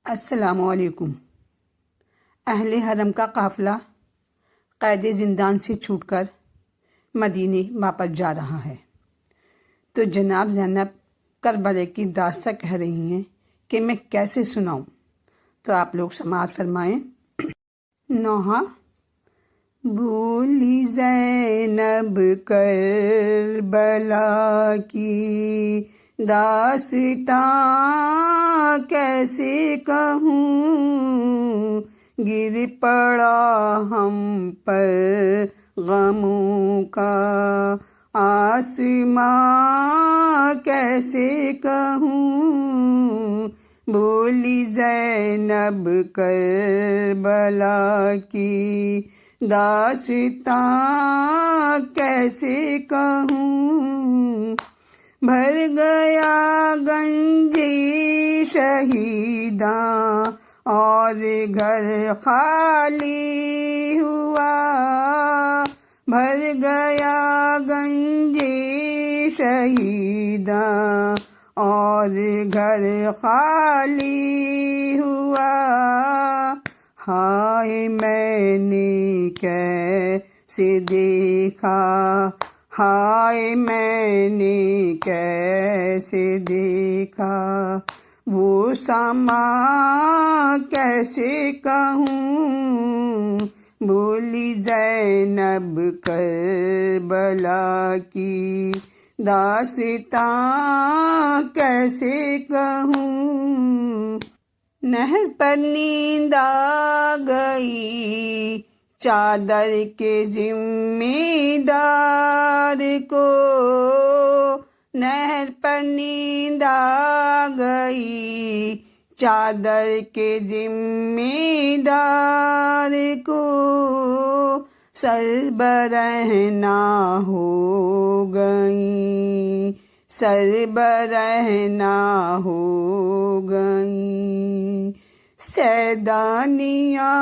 السلام علیکم۔ اہل حرم کا قافلہ قید زندان سے چھوٹ کر مدینے واپس جا رہا ہے، تو جناب زینب کربلا کی داستان کہہ رہی ہیں کہ میں کیسے سناؤں، تو آپ لوگ سماعت فرمائیں۔ نوحہ بھولی زینب کربلا کی داستان کیسے کہوں، گر پڑا ہم پر غموں کا آسماں کیسے کہوں، بھولی زینب کربلا کی داستان کیسے کہوں، بھر گیا گنجی شہیداں اور گھر خالی ہوا، بھر گیا گنجی شہیداں اور گھر خالی ہوا، ہائے میں نے کیسے دیکھا، ہائے میں نے کیسے دیکھا، وہ سما کیسے کہوں، بھولی زینب کربلا کی داستان کیسے کہوں، نہر پر نیند آ گئی چادر کے ذمہ دار کو، نہر پر نیند آ گئی چادر کے ذمہ دار کو، سربرہنا ہو گئیں، سربرہنا ہو گئیں، سیدانیاں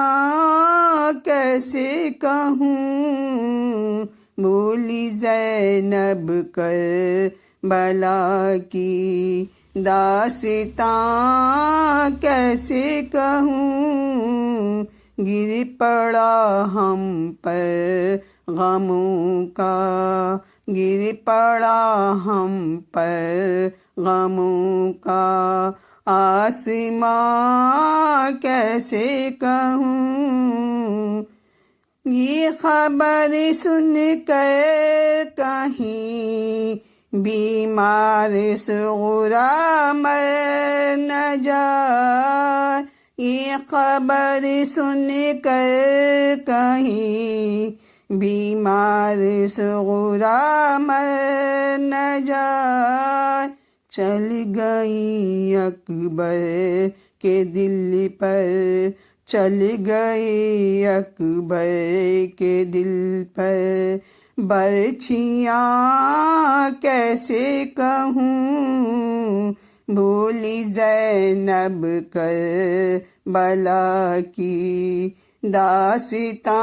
کیسے کہوں، بھولی زینب کربلا کی داستان کیسے کہوں، گر پڑا ہم پر غموں کا، گر پڑا ہم پر غموں کا آسماں کیسے کہوں، یہ خبر سن کر کہیں بیمار صغرا مر نہ جائے، یہ خبر سن کر کہیں بیمار صغرا مر نہ جائے، چل گئی اکبر کے دل پر، چل گئی اکبر کے دل پر، برچھیاں کیسے کہوں، بھولی زینب کربلا کی داستان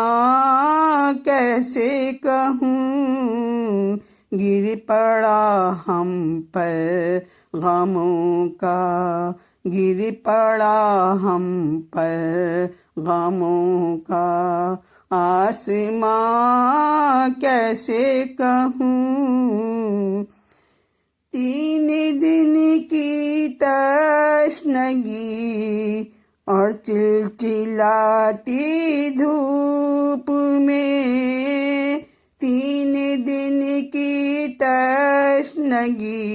کیسے کہوں، گر پڑا ہم پر غموں کا، گر پڑا ہم پر غموں کا آسماں کیسے کہوں، 3 دن کی تشنگی اور چلچلاتی دھوپ میں، 3 دن کی تشنگی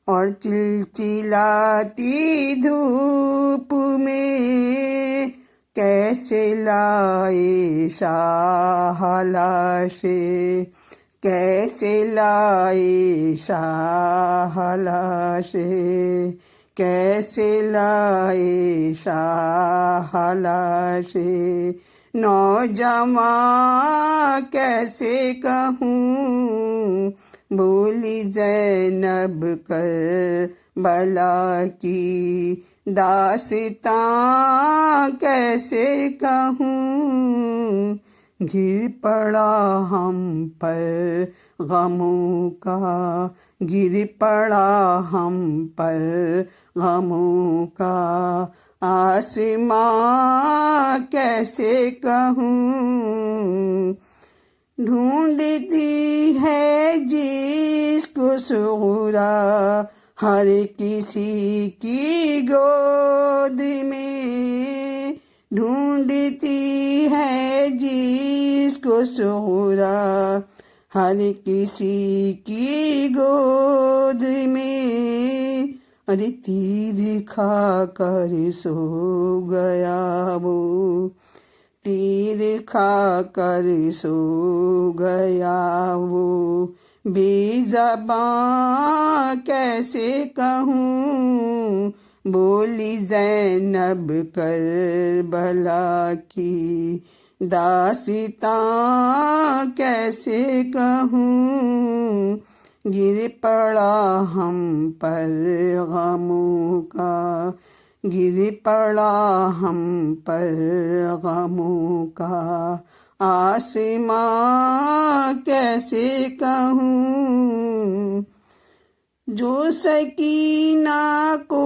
اور چلچلاتی دھوپ میں، کیسے لائے شاہ لاشیں، کیسے لائے شاہ لاشیں، کیسے لائے شاہ لاشیں، نوجوان کیسے کہوں، بھولی زینب کربلا کی داستان کیسے کہوں، گر پڑا ہم پر غموں کا، گر پڑا ہم پر غموں کا آسماں کیسے کہوں، ڈھونڈتی ہے جس کو صورا ہر کسی کی گود میں، ڈھونڈتی ہے جس کو صورا ہر کسی کی گود میں، ارے تیر کھا کر سو گیا وہ، تیر کھا کر سو گیا وہ، بے زباں کیسے کہوں، بولی زینب کربلا کی داستاں کیسے کہوں، گر پڑا ہم پر غموں کا، گر پڑا ہم پر غموں کا، آسماں کیسے کہوں، جو سکینہ کو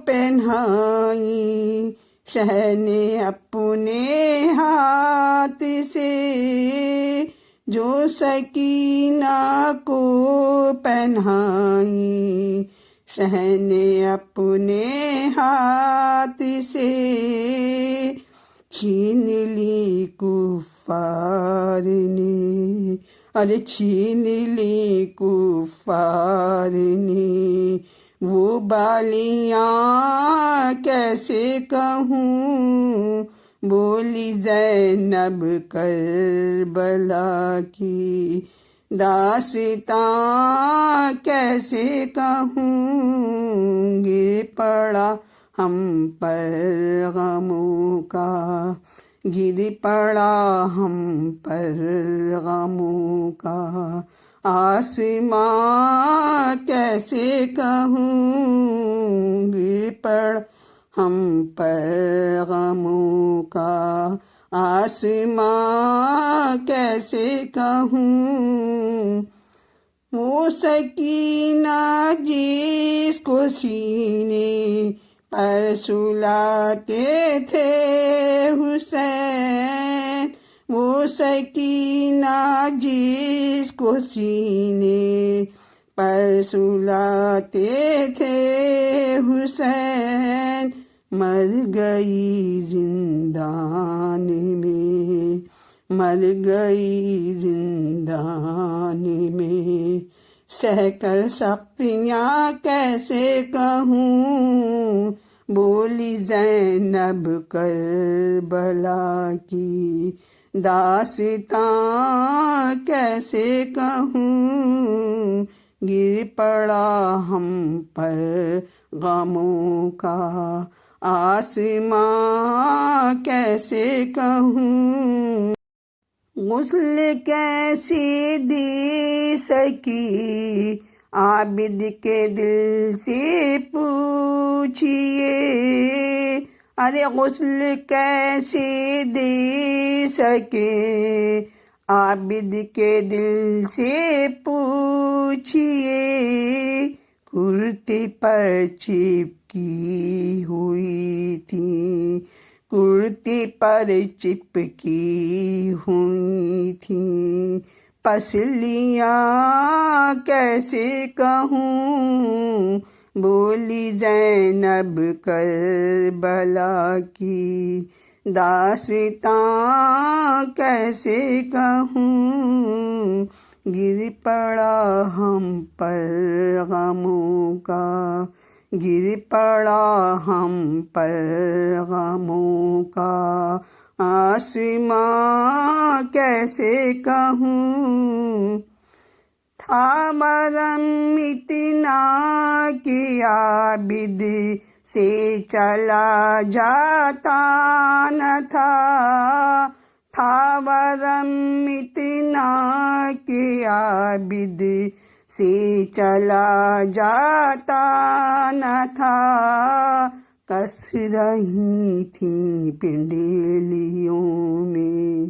پہنائی شہ نے اپنے ہاتھ سے، جو سکینہ کو پہنائی شہ نے اپنے ہاتھ سے، چھین لی کفار نے، ارے چھین لی کفار نے وہ بالیاں کیسے کہوں، بولی زینب کربلا کی داستاں کیسے کہوں، گر پڑا ہم پر غموں کا، گر پڑا ہم پر غموں کا، آسماں کیسے کہوں، گر پڑا ہم پر غموں کا، آسماں کیسے کہوں، وہ سکینہ جس کو سینے پر سلاتے تھے حسین، وہ سکینہ جس کو سینے پر سلاتے تھے حسین، مر گئی زندان میں، مر گئی زندان میں، سہ کر سختیاں کیسے کہوں، بولی زینب کربلا کی داستاں کیسے کہوں، گر پڑا ہم پر غموں کا، آسماں کیسے کہوں، غسل کیسے دے سکی عابد کے دل سے پوچھئے، ارے غسل کیسے دے سکے عابد کے دل سے پوچھئے، کرتے پر چپکی ہوئی تھی، کرتے پر چپکی ہوئی تھی، پسلیاں کیسے کہوں، بولی زینب کربلا کی داستاں کیسے کہوں، گر پڑا ہم پر غموں کا، گر پڑا ہم پر غموں کا، آسماں کیسے کہوں، تھا مرم اتنا کہ عابد سے چلا جاتا نہ تھا، تھا ورم اتنا کہ عابد سے چلا جاتا نہ تھا، کس رہی تھیں پنڈلیوں میں،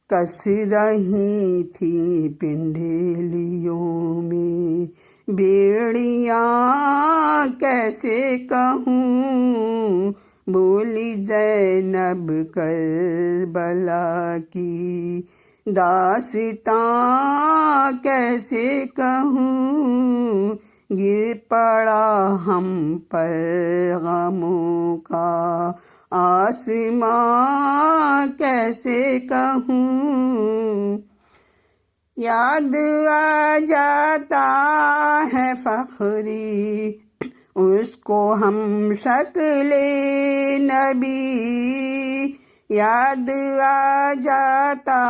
کس رہی تھیں پنڈلیوں میں، بیڑیاں کیسے کہوں، بولی زینب کربلا کی داستان کیسے کہوں، گر پڑا ہم پر غموں کا آسمان کیسے کہوں، یاد آ جاتا ہے فخری اس کو ہم شکل نبی، یاد آ جاتا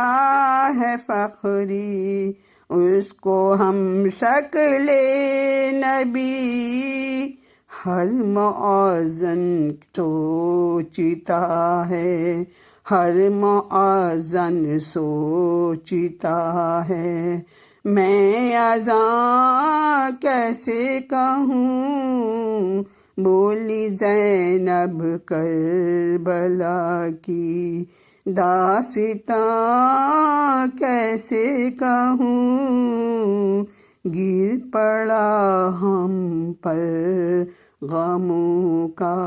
ہے فخری اس کو ہم شکل نبی، ہر مؤذن سوچتا ہے، ہر مؤذن سوچتا ہے، میں اذان کیسے کہوں، بولی زینب کربلا کی داستان کیسے کہوں، گر پڑا ہم پر غموں کا،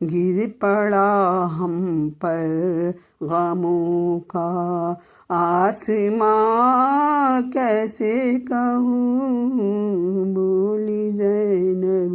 گر پڑا ہم پر غموں کا آسمان کیسے کہوں، بولی زینب